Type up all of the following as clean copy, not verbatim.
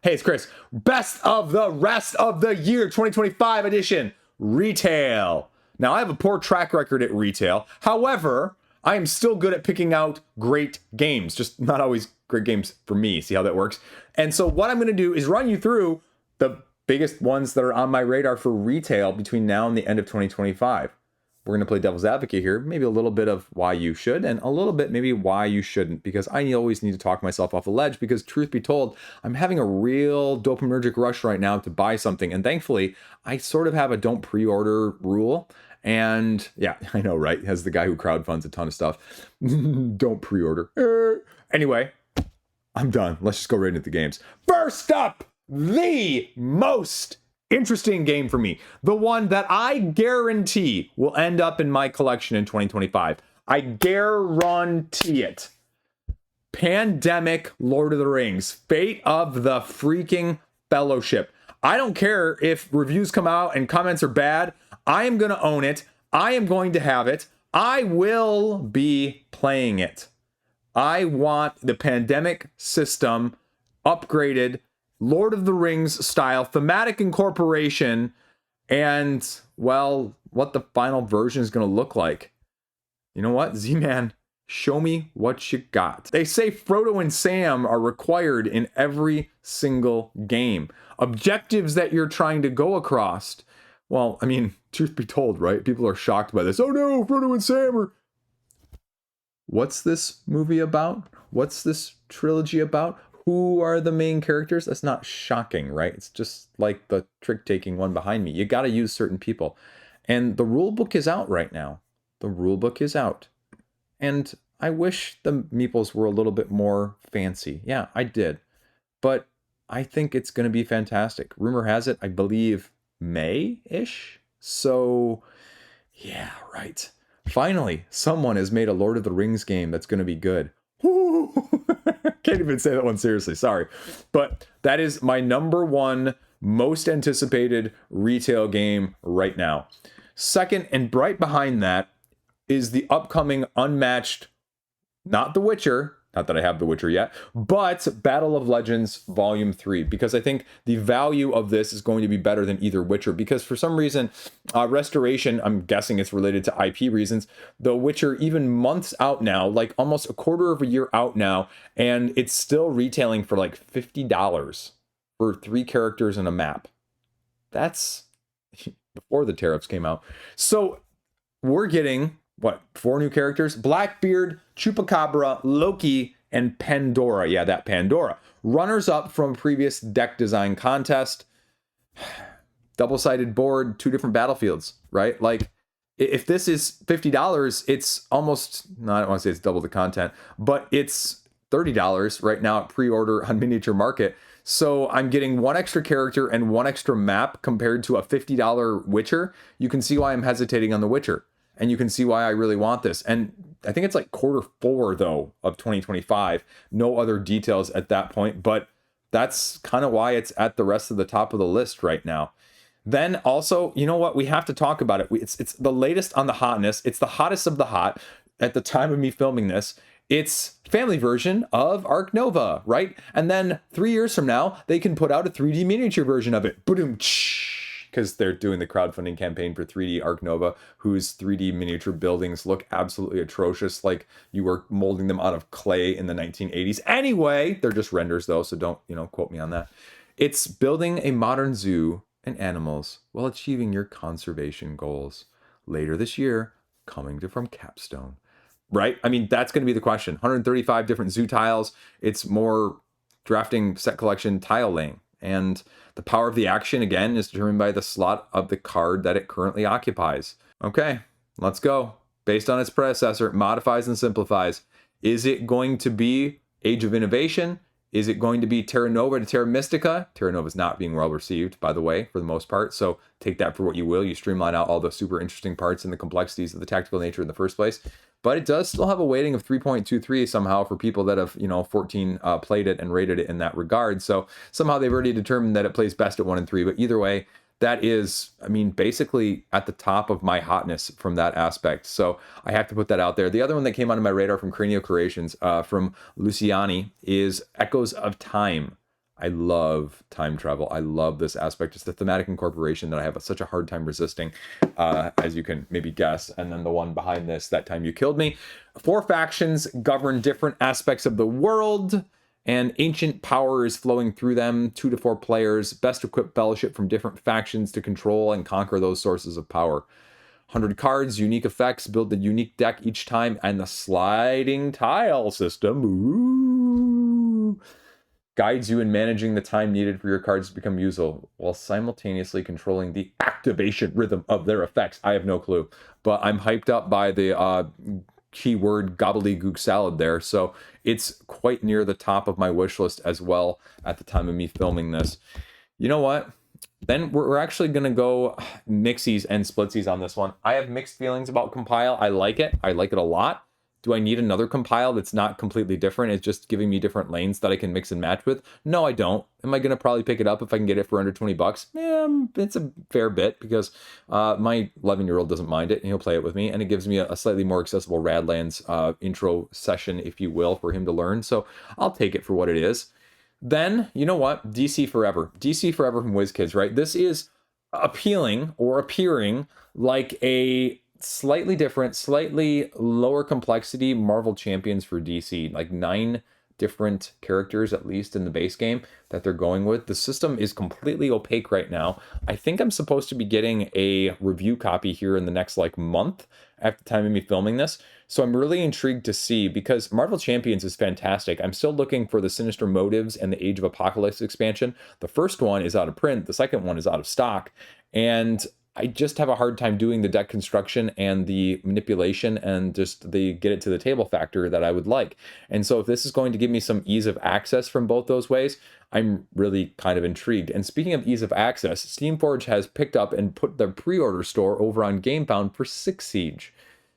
Hey, it's Chris. Best of the rest of the year 2025 edition, retail. Now, I have a poor track record at retail. However, I am still good at picking out great games, just not always great games for me. See how that works? And so what I'm going to do is run you through the biggest ones that are on my radar for retail between now and the end of 2025. We're going to play devil's advocate here, maybe a little bit of why you should and a little bit maybe why you shouldn't, because I always need to talk myself off the ledge, because truth be told, I'm having a real dopaminergic rush right now to buy something. And thankfully, I sort of have a don't pre-order rule. And yeah, I know, right? As the guy who crowdfunds a ton of stuff. Don't pre-order. Anyway, I'm done. Let's just go right into the games. First up, the most interesting game for me, the one that I guarantee will end up in my collection in 2025. I guarantee it. Pandemic Lord of the Rings, Fate of the freaking Fellowship. I don't care if reviews come out and comments are bad. I am going to own it. I am going to have it. I will be playing it. I want the pandemic system upgraded, Lord of the Rings style, thematic incorporation, and, well, what the final version is going to look like. You know what, Z-Man? Show me what you got. They say Frodo and Sam are required in every single game. Objectives that you're trying to go across. Well, I mean, truth be told, right? People are shocked by this. Oh no, Frodo and Sam are... What's this movie about? What's this trilogy about? Who are the main characters? That's not shocking, right? It's just like the trick-taking one behind me. You got to use certain people. And the rule book is out right now. The rule book is out. And I wish the meeples were a little bit more fancy. Yeah, I did. But I think it's going to be fantastic. Rumor has it, I believe, May-ish? So, yeah, right. Finally, someone has made a Lord of the Rings game that's going to be good. Can't even say that one seriously, sorry. But that is my number one most anticipated retail game right now. Second, and right behind that, is the upcoming Unmatched, not The Witcher, not that I have The Witcher yet, but Battle of Legends Volume 3, because I think the value of this is going to be better than either Witcher, because for some reason, restoration, I'm guessing it's related to IP reasons, The Witcher, even months out now, like almost a quarter of a year out now, and it's still retailing for like $50 for 3 characters and a map. That's before the tariffs came out. So we're getting... what, 4 new characters? Blackbeard, Chupacabra, Loki, and Pandora. Yeah, that Pandora. Runners up from previous deck design contest. Double-sided board, 2 different battlefields, right? Like, if this is $50, it's almost, no, I don't want to say it's double the content, but it's $30 right now at pre-order on Miniature Market. So I'm getting 1 extra character and 1 extra map compared to a $50 Witcher. You can see why I'm hesitating on the Witcher. And you can see why I really want this. And I think it's like Q4, though, of 2025. No other details at that point. But that's kind of why it's at the rest of the top of the list right now. Then also, you know what? We have to talk about it. It's the latest on the hotness. It's the hottest of the hot at the time of me filming this. It's family version of Arc Nova, right? And then 3 years from now, they can put out a 3D miniature version of it. Boom, because they're doing the crowdfunding campaign for 3D Arc Nova, whose 3D miniature buildings look absolutely atrocious, like you were molding them out of clay in the 1980s. Anyway, they're just renders though, so don't, quote me on that. It's building a modern zoo and animals while achieving your conservation goals. Later this year, coming from Capstone. Right? I mean, that's going to be the question. 135 different zoo tiles. It's more drafting set collection tile laying. And the power of the action, again, is determined by the slot of the card that it currently occupies. Okay, let's go. Based on its predecessor, it modifies and simplifies. Is it going to be Age of Innovation? Is it going to be Terra Nova to Terra Mystica? Terra Nova is not being well received, by the way, for the most part. So take that for what you will. You streamline out all the super interesting parts and the complexities of the tactical nature in the first place. But it does still have a weighting of 3.23 somehow for people that have, 14 played it and rated it in that regard. So somehow they've already determined that it plays best at 1 and 3. But either way, that is, basically at the top of my hotness from that aspect. So I have to put that out there. The other one that came onto my radar from Cranio Creations, from Luciani, is Echoes of Time. I love time travel. I love this aspect. It's the thematic incorporation that I have such a hard time resisting, as you can maybe guess. And then the one behind this, That Time You Killed Me. 4 factions govern different aspects of the world, and ancient power is flowing through them. 2 to 4 players, best equipped fellowship from different factions to control and conquer those sources of power. 100 cards, unique effects, build the unique deck each time, and the sliding tile system. Ooh. Guides you in managing the time needed for your cards to become useful while simultaneously controlling the activation rhythm of their effects. I have no clue, but I'm hyped up by the keyword gobbledygook salad there. So it's quite near the top of my wish list as well at the time of me filming this. You know what? Then we're actually going to go mixies and splitsies on this one. I have mixed feelings about Compile. I like it. I like it a lot. Do I need another Compile that's not completely different? It's just giving me different lanes that I can mix and match with? No, I don't. Am I going to probably pick it up if I can get it for under 20 bucks? Yeah, it's a fair bit because my 11-year-old doesn't mind it and he'll play it with me. And it gives me a slightly more accessible Radlands intro session, if you will, for him to learn. So I'll take it for what it is. Then, you know what? DC Forever. DC Forever from WizKids, right? This is appealing or appearing like a slightly different, slightly lower complexity Marvel Champions for DC. Like 9 different characters, at least in the base game, that they're going with. The system is completely opaque right now. I think I'm supposed to be getting a review copy here in the next like month at the time of me filming this. So I'm really intrigued to see, because Marvel Champions is fantastic. I'm still looking for the Sinister Motives and the Age of Apocalypse expansion. The first one is out of print. The second one is out of stock. And I just have a hard time doing the deck construction and the manipulation and just the get it to the table factor that I would like. And so if this is going to give me some ease of access from both those ways, I'm really kind of intrigued. And speaking of ease of access, Steamforge has picked up and put their pre-order store over on GameFound for 6 Siege.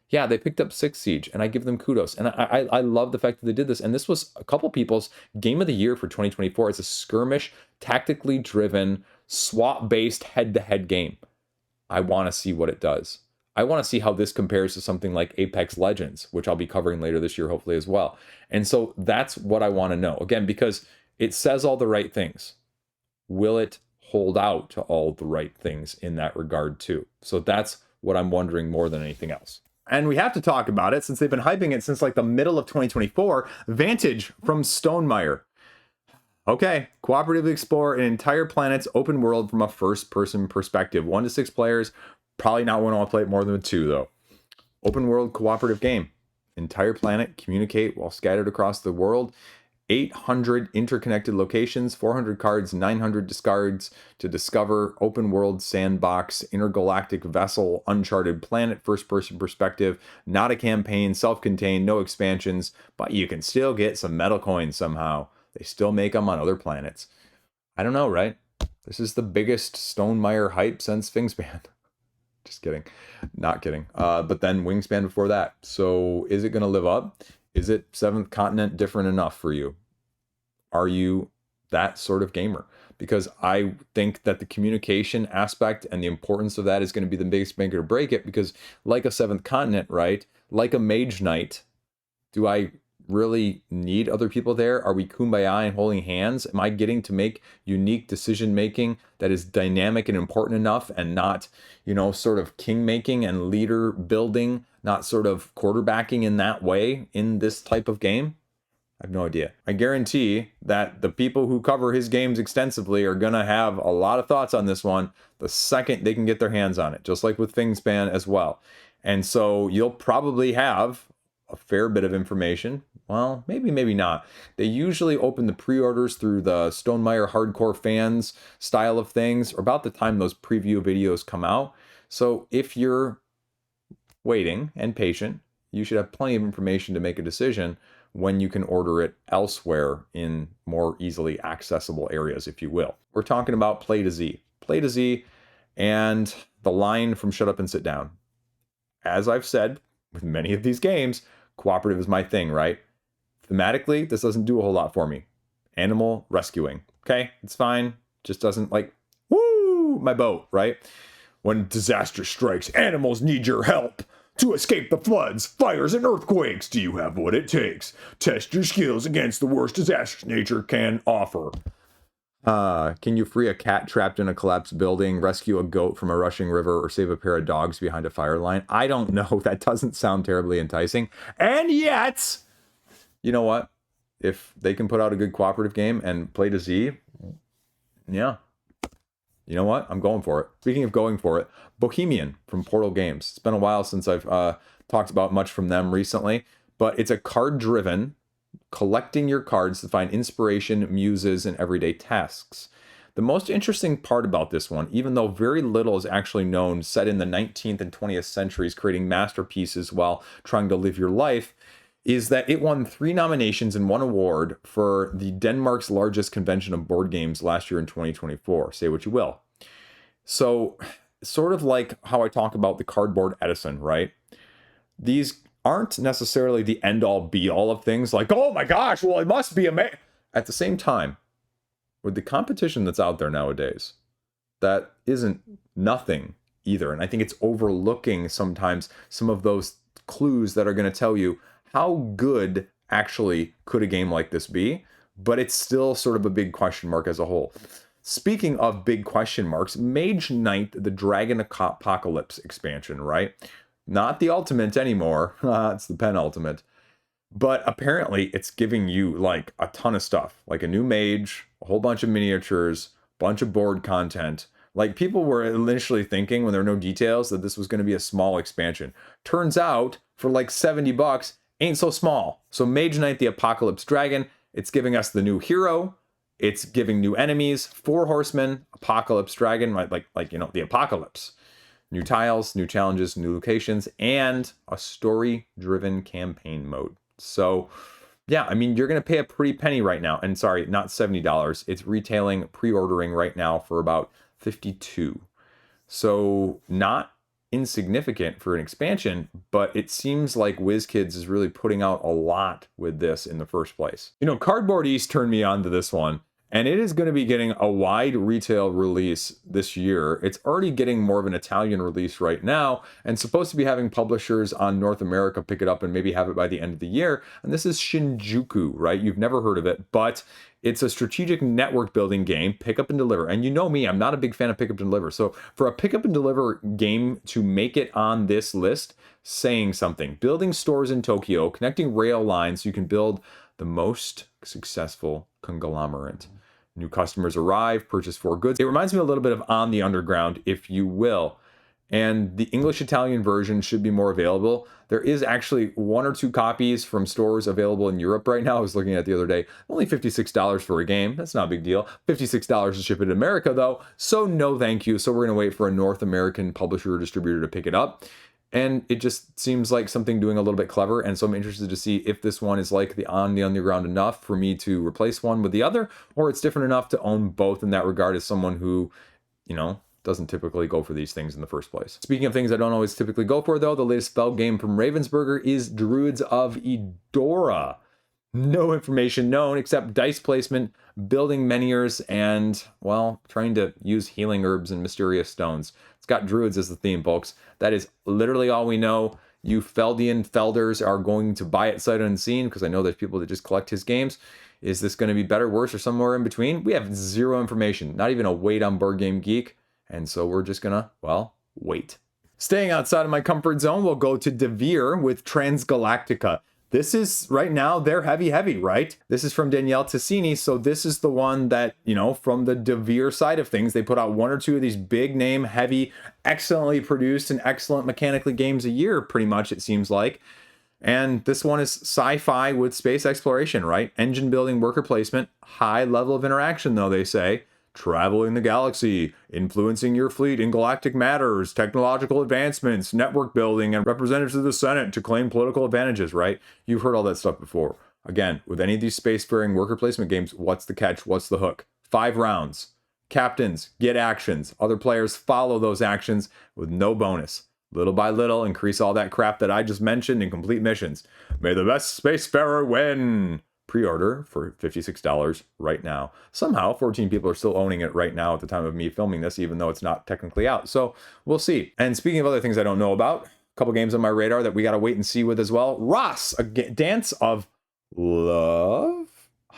Yeah, they picked up 6 Siege, and I give them kudos. And I love the fact that they did this. And this was a couple people's game of the year for 2024. It's a skirmish, tactically driven, swap-based head-to-head game. I want to see what it does. I want to see how this compares to something like Apex Legends, which I'll be covering later this year, hopefully, as well. And so that's what I want to know. Again, because it says all the right things. Will it hold out to all the right things in that regard, too? So that's what I'm wondering more than anything else. And we have to talk about it since they've been hyping it since like the middle of 2024. Vantage from Stonemaier. Okay, cooperatively explore an entire planet's open world from a first-person perspective. 1 to 6 players. Probably not want to play it more than 2, though. Open world cooperative game. Entire planet, communicate while scattered across the world. 800 interconnected locations, 400 cards, 900 discards to discover. Open world sandbox, intergalactic vessel, uncharted planet, first-person perspective. Not a campaign, self-contained, no expansions, but you can still get some metal coins somehow. They still make them on other planets. I don't know, right? This is the biggest Stonemaier hype since Wingspan. Just kidding. Not kidding. But then Wingspan before that. So is it going to live up? Is it Seventh Continent different enough for you? Are you that sort of gamer? Because I think that the communication aspect and the importance of that is going to be the biggest make it or break it. Because like a Seventh Continent, right? Like a Mage Knight, do I really need other people there? Are we kumbaya and holding hands? Am I getting to make unique decision making that is dynamic and important enough and not, sort of king making and leader building, not sort of quarterbacking in that way in this type of game? I have no idea. I guarantee that the people who cover his games extensively are going to have a lot of thoughts on this one the second they can get their hands on it, just like with Wingspan as well. And so you'll probably have a fair bit of information. Well, maybe not. They usually open the pre-orders through the Stonemaier hardcore fans style of things, or about the time those preview videos come out. So if you're waiting and patient, you should have plenty of information to make a decision when you can order it elsewhere in more easily accessible areas, if you will. We're talking about Play to Z. Play to Z and the line from Shut Up and Sit Down. As I've said, with many of these games, cooperative is my thing, right? Thematically, this doesn't do a whole lot for me. Animal rescuing. Okay, it's fine. Just doesn't my boat, right? When disaster strikes, animals need your help. To escape the floods, fires, and earthquakes, do you have what it takes? Test your skills against the worst disasters nature can offer. Can you free a cat trapped in a collapsed building, rescue a goat from a rushing river, or save a pair of dogs behind a fire line? I don't know. That doesn't sound terribly enticing. And yet, you know what? If they can put out a good cooperative game and play to Z, yeah. You know what? I'm going for it. Speaking of going for it, Bohemian from Portal Games. It's been a while since I've talked about much from them recently, but it's a card-driven, collecting your cards to find inspiration, muses, and everyday tasks. The most interesting part about this one, even though very little is actually known, set in the 19th and 20th centuries, creating masterpieces while trying to live your life, is that it won 3 nominations and 1 award for the Denmark's largest convention of board games last year in 2024. Say what you will. So, sort of like how I talk about the Cardboard Edison, right? These aren't necessarily the end-all be-all of things like, oh my gosh, well, it must be amazing. At the same time, with the competition that's out there nowadays, that isn't nothing either. And I think it's overlooking sometimes some of those clues that are going to tell you how good actually could a game like this be, but it's still sort of a big question mark as a whole. Speaking of big question marks, Mage Knight, the Dragon Apocalypse expansion, right? Not the ultimate anymore. It's the penultimate. But apparently it's giving you like a ton of stuff, like a new mage, a whole bunch of miniatures, bunch of board content. Like people were initially thinking when there were no details that this was going to be a small expansion. Turns out for like $70, ain't so small. So Mage Knight, the Apocalypse Dragon, it's giving us the new hero. It's giving new enemies, 4 horsemen, Apocalypse Dragon, like you know, the Apocalypse. New tiles, new challenges, new locations, and a story-driven campaign mode. So, yeah, I mean, you're going to pay a pretty penny right now. And sorry, not $70. It's retailing, pre-ordering right now for about $52. So, not insignificant for an expansion, but it seems like WizKids is really putting out a lot with this in the first place. You know, Cardboard East turned me on to this one, and it is going to be getting a wide retail release this year. It's already getting more of an Italian release right now, and supposed to be having publishers on North America pick it up and maybe have it by the end of the year. And this is Shinjuku, right? You've never heard of it, but it's a strategic network building game, pick up and deliver. And you know me, I'm not a big fan of pick up and deliver. So for a pick up and deliver game to make it on this list, saying something. Building stores in Tokyo, connecting rail lines so you can build the most successful conglomerate. New customers arrive, purchase 4 goods. It reminds me a little bit of On the Underground, if you will. And the English-Italian version should be more available. There is actually 1 or 2 copies from stores available in Europe right now. I was looking at it the other day. Only $56 for a game. That's not a big deal. $56 to ship it in America, though. So no thank you. So we're going to wait for a North American publisher or distributor to pick it up. And it just seems like something doing a little bit clever. And so I'm interested to see if this one is like the On the Underground enough for me to replace one with the other, or it's different enough to own both in that regard as someone who, you know, doesn't typically go for these things in the first place. Speaking of things I don't always typically go for, though, the latest spell game from Ravensburger is Druids of Edora. No information known except dice placement, building menhirs, and, well, trying to use healing herbs and mysterious stones. It's got druids as the theme, folks. That is literally all we know. You Feldian Felders are going to buy it sight unseen, because I know there's people that just collect his games. Is this going to be better, worse, or somewhere in between? We have zero information, not even a wait on Board Game Geek. And so we're just gonna, well, wait. Staying outside of my comfort zone, we'll go to Devere with Transgalactica. This is, right now, they're heavy, right? This is from Danielle Tassini, so this is the one that, you know, from the Devere side of things, they put out 1 or 2 of these big name, heavy, excellently produced and excellent mechanically games a year, pretty much, it seems like. And this one is sci-fi with space exploration, right? Engine building, worker placement, high level of interaction, though, they say. Traveling the galaxy, influencing your fleet in galactic matters, technological advancements, network building, and representatives of the Senate to claim political advantages, right? You've heard all that stuff before. Again, with any of these spacefaring worker placement games, what's the catch? What's the hook? 5 rounds. Captains get actions. Other players follow those actions with no bonus. Little by little, increase all that crap that I just mentioned in complete missions. May the best spacefarer win! Pre-order for $56 right now. Somehow, 14 people are still owning it right now at the time of me filming this, even though it's not technically out. So we'll see. And speaking of other things I don't know about, a couple games on my radar that we got to wait and see with as well. Raas, a dance of love,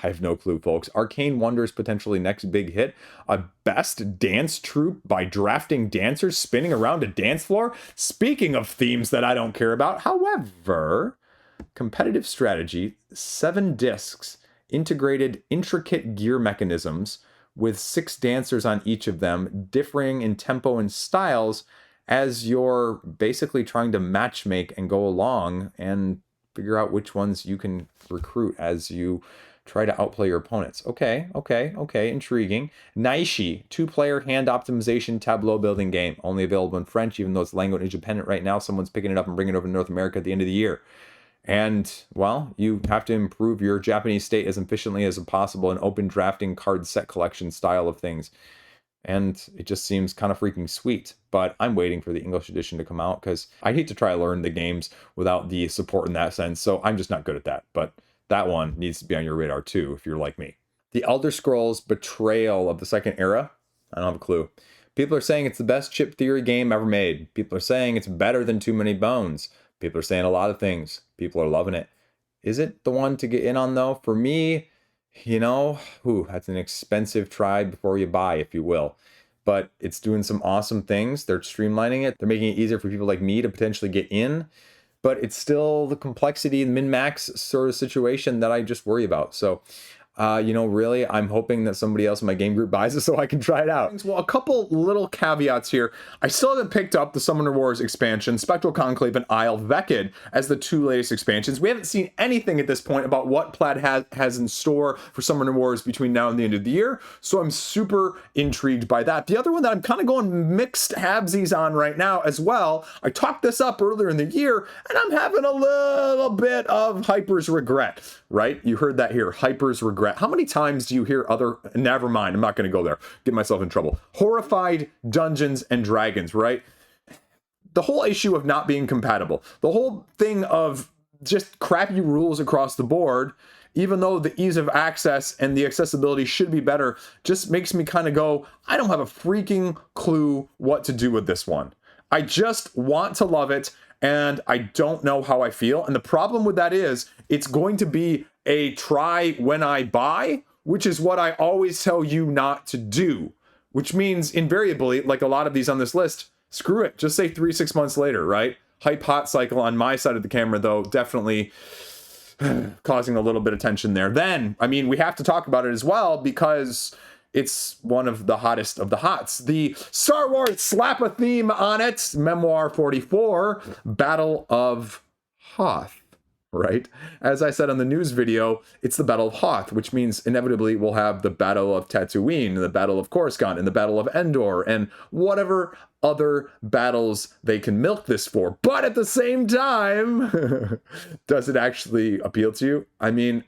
I have no clue, folks. Arcane Wonder's potentially next big hit. A best dance troupe by drafting dancers spinning around a dance floor. Speaking of themes that I don't care about, however, competitive strategy, 7 discs, integrated intricate gear mechanisms with 6 dancers on each of them, differing in tempo and styles as you're basically trying to matchmake and go along and figure out which ones you can recruit as you try to outplay your opponents. Okay, intriguing. Naashi, 2-player hand optimization tableau building game. Only available in French, even though it's language independent right now. Someone's picking it up and bringing it over to North America at the end of the year. And, well, you have to improve your Japanese state as efficiently as possible in open drafting card set collection style of things. And it just seems kind of freaking sweet. But I'm waiting for the English edition to come out because I hate to try to learn the games without the support in that sense. So I'm just not good at that. But that one needs to be on your radar too, if you're like me. The Elder Scrolls Betrayal of the Second Era. I don't have a clue. People are saying it's the best chip theory game ever made. People are saying it's better than Too Many Bones. People are saying a lot of things. People are loving it. Is it the one to get in on though? For me, that's an expensive try before you buy, if you will. But it's doing some awesome things. They're streamlining it. They're making it easier for people like me to potentially get in. But it's still the complexity and min-max sort of situation that I just worry about. So, really, I'm hoping that somebody else in my game group buys it so I can try it out. Well, a couple little caveats here. I still haven't picked up the Summoner Wars expansion, Spectral Conclave and Isle Vekid as the 2 latest expansions. We haven't seen anything at this point about what Plaid has in store for Summoner Wars between now and the end of the year, so I'm super intrigued by that. The other one that I'm kind of going mixed halvesies on right now as well, I talked this up earlier in the year, and I'm having a little bit of Hyper's regret, right? You heard that here, Hyper's regret. How many times do you hear never mind, I'm not going to go there, get myself in trouble. Horrified Dungeons and Dragons, right? The whole issue of not being compatible, the whole thing of just crappy rules across the board, even though the ease of access and the accessibility should be better, just makes me kind of go, I don't have a freaking clue what to do with this one. I just want to love it, and I don't know how I feel. And the problem with that is, it's going to be a try when I buy, which is what I always tell you not to do, which means invariably, like a lot of these on this list, screw it, just say 3-6 months later, right? Hype hot cycle on my side of the camera, though, definitely causing a little bit of tension there. Then, we have to talk about it as well because it's one of the hottest of the hots. The Star Wars slap a theme on it, Memoir 44, Battle of Hoth. Right? As I said on the news video, it's the Battle of Hoth, which means inevitably we'll have the Battle of Tatooine, and the Battle of Coruscant, and the Battle of Endor, and whatever other battles they can milk this for. But at the same time, does it actually appeal to you?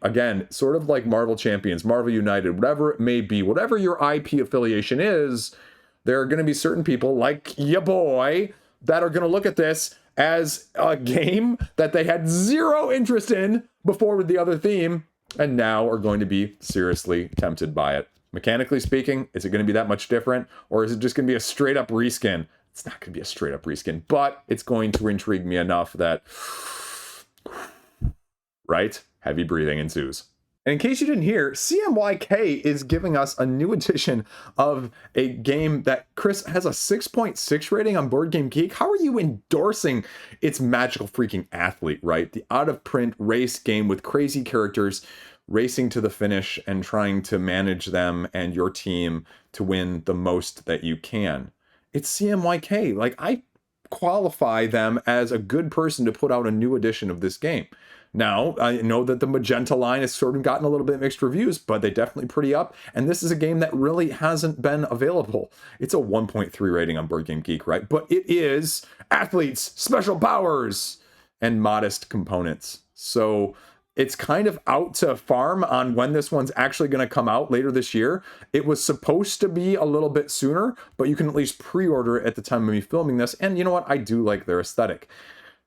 Again, sort of like Marvel Champions, Marvel United, whatever it may be, whatever your IP affiliation is, there are going to be certain people like ya boy that are going to look at this as a game that they had zero interest in before with the other theme, and now are going to be seriously tempted by it. Mechanically speaking, is it going to be that much different, or is it just going to be a straight up reskin? It's not going to be a straight up reskin, but it's going to intrigue me enough that, right? Heavy breathing ensues. And in case you didn't hear, CMYK is giving us a new edition of a game that, Chris, has a 6.6 rating on Board Game Geek. How are you endorsing its magical freaking athlete, right? The out-of-print race game with crazy characters racing to the finish and trying to manage them and your team to win the most that you can. It's CMYK. Like, I qualify them as a good person to put out a new edition of this game. Now, I know that the Magenta line has sort of gotten a little bit mixed reviews, but they definitely pretty up. And this is a game that really hasn't been available. It's a 1.3 rating on Board Game Geek, right? But it is athletes, special powers, and modest components. So it's kind of out to farm on when this one's actually going to come out later this year. It was supposed to be a little bit sooner, but you can at least pre-order it at the time of me filming this. And you know what? I do like their aesthetic.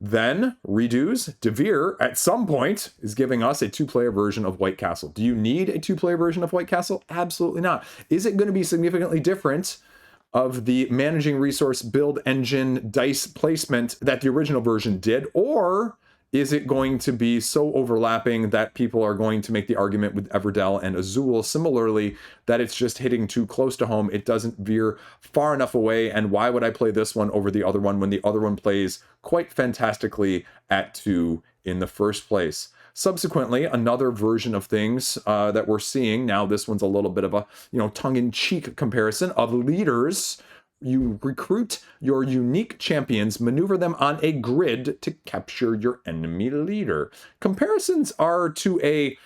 Then, Redo's Devere, at some point, is giving us a 2-player version of White Castle. Do you need a 2-player version of White Castle? Absolutely not. Is it going to be significantly different of the managing resource build engine dice placement that the original version did? Or is it going to be so overlapping that people are going to make the argument with Everdell and Azul similarly that it's just hitting too close to home? It doesn't veer far enough away. And why would I play this one over the other one when the other one plays quite fantastically at 2 in the first place? Subsequently, another version of things that we're seeing now, this one's a little bit of a tongue-in-cheek comparison of leaders. You recruit your unique champions, maneuver them on a grid to capture your enemy leader. Comparisons are to a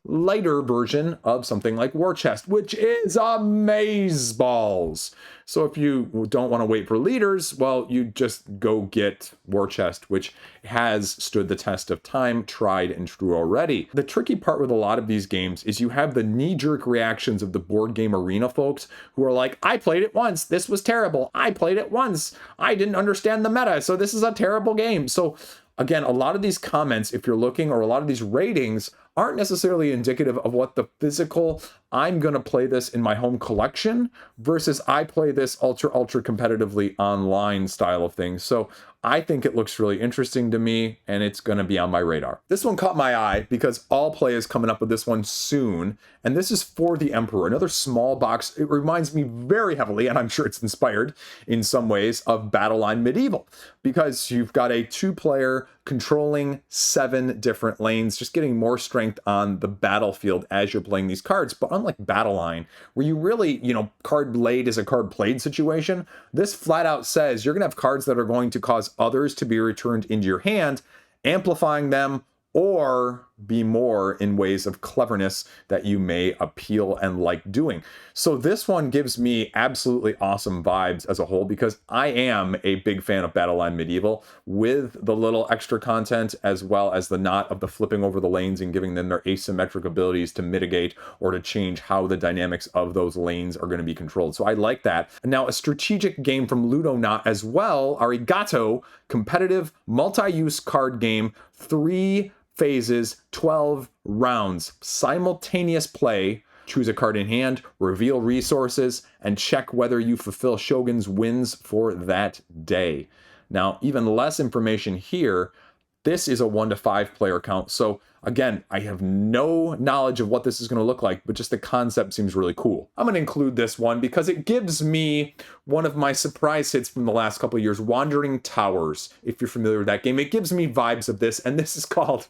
lighter version of something like War Chest, which is amazeballs. So if you don't want to wait for leaders, well, you just go get War Chest, which has stood the test of time, tried and true already. The tricky part with a lot of these games is you have the knee-jerk reactions of the board game arena folks who are like, I played it once, this was terrible. I played it once, I didn't understand the meta, so this is a terrible game. So again, a lot of these comments, if you're looking, or a lot of these ratings aren't necessarily indicative of what the physical, I'm going to play this in my home collection versus I play this ultra competitively online style of things. So I think it looks really interesting to me, and it's going to be on my radar. This one caught my eye because All Play is coming up with this one soon, and this is For the Emperor, another small box. It reminds me very heavily, and I'm sure it's inspired in some ways, of Battleline Medieval, because you've got a 2-player controlling 7 different lanes, just getting more strength on the battlefield as you're playing these cards. But unlike Battleline, where you really, card laid is a card played situation, this flat out says you're going to have cards that are going to cause others to be returned into your hand, amplifying them, or be more in ways of cleverness that you may appeal and like doing. So this one gives me absolutely awesome vibes as a whole, because I am a big fan of Battleline Medieval with the little extra content, as well as the knot of the flipping over the lanes and giving them their asymmetric abilities to mitigate or to change how the dynamics of those lanes are going to be controlled. So I like that. Now, a strategic game from Ludonaut as well, Arigato, competitive multi-use card game, 3 phases, 12 rounds, simultaneous play. Choose a card in hand, reveal resources, and check whether you fulfill Shogun's wins for that day. Now, even less information here. This is a 1 to 5 player count. So again, I have no knowledge of what this is going to look like, but just the concept seems really cool. I'm going to include this one because it gives me one of my surprise hits from the last couple of years, Wandering Towers. If you're familiar with that game, it gives me vibes of this. And this is called,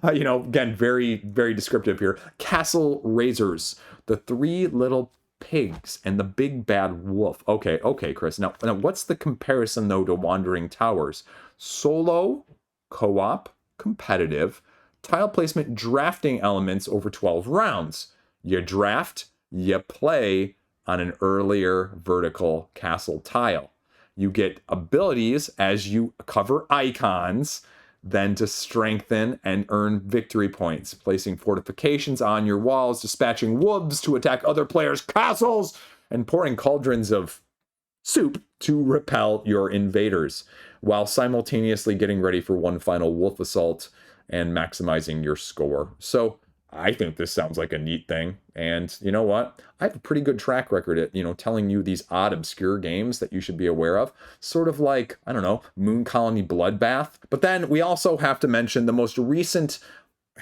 again, very, very descriptive here, Castle Razors, the 3 little pigs and the big bad wolf. Okay, Chris. Now what's the comparison though to Wandering Towers? Solo, co-op, competitive, tile placement, drafting elements over 12 rounds. You draft, you play on an earlier vertical castle tile. You get abilities as you cover icons, then to strengthen and earn victory points, placing fortifications on your walls, dispatching wolves to attack other players' castles, and pouring cauldrons of soup to repel your invaders, while simultaneously getting ready for one final wolf assault and maximizing your score. So I think this sounds like a neat thing. And you know what? I have a pretty good track record at, telling you these odd, obscure games that you should be aware of. Sort of like, I don't know, Moon Colony Bloodbath. But then we also have to mention the most recent,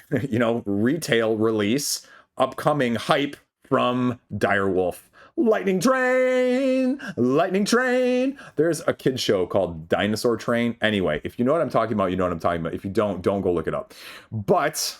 retail release, upcoming hype from Direwolf. Lightning Train! There's a kid's show called Dinosaur Train. Anyway, if you know what I'm talking about, you know what I'm talking about. If you don't go look it up. But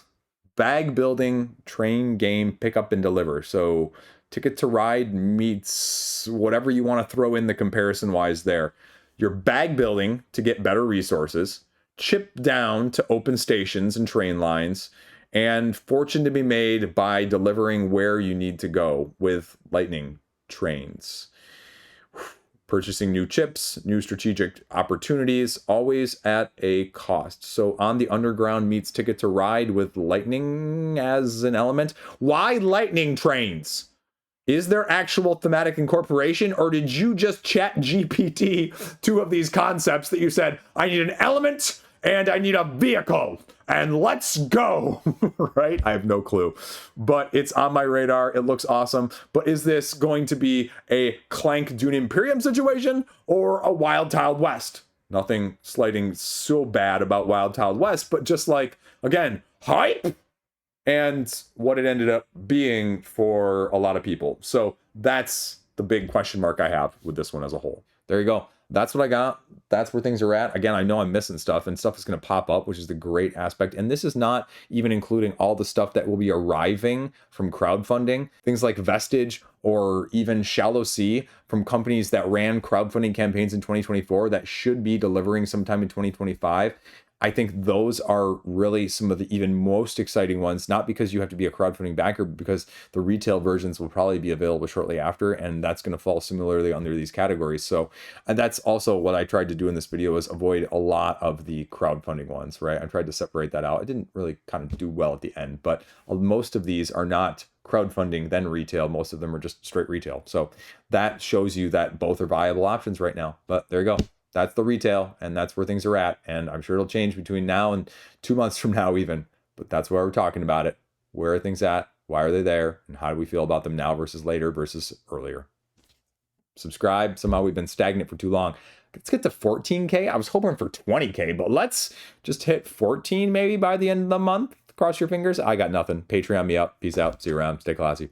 bag building train game, pick up and deliver. So Ticket to Ride meets whatever you want to throw in the comparison wise there. You're bag building to get better resources, chip down to open stations and train lines, and fortune to be made by delivering where you need to go with lightning trains. Purchasing new chips, new strategic opportunities, always at a cost. So On the Underground meets Ticket to Ride with lightning as an element. Why lightning trains? Is there actual thematic incorporation, or did you just chat GPT 2 of these concepts that you said, I need an element and I need a vehicle, and let's go, right? I have no clue, but it's on my radar. It looks awesome. But is this going to be a Clank Dune Imperium situation or a Wild Tiled West? Nothing slighting so bad about Wild Wild West, but just like, again, hype and what it ended up being for a lot of people. So that's the big question mark I have with this one as a whole. There you go. That's what I got. That's where things are at. Again, I know I'm missing stuff, and stuff is going to pop up, which is the great aspect. And this is not even including all the stuff that will be arriving from crowdfunding. Things like Vestige or even Shallow Sea from companies that ran crowdfunding campaigns in 2024 that should be delivering sometime in 2025. I think those are really some of the even most exciting ones, not because you have to be a crowdfunding backer, but because the retail versions will probably be available shortly after, and that's going to fall similarly under these categories. So, and that's also what I tried to do in this video, is avoid a lot of the crowdfunding ones, right? I tried to separate that out. I didn't really kind of do well at the end, but most of these are not crowdfunding then retail. Most of them are just straight retail. So that shows you that both are viable options right now. But there you go. That's the retail, and that's where things are at. And I'm sure it'll change between now and 2 months from now even. But that's why we're talking about it. Where are things at? Why are they there? And how do we feel about them now versus later versus earlier? Subscribe. Somehow we've been stagnant for too long. Let's get to 14K. I was hoping for 20K, but let's just hit 14 maybe by the end of the month. Cross your fingers. I got nothing. Patreon me up. Peace out. See you around. Stay classy.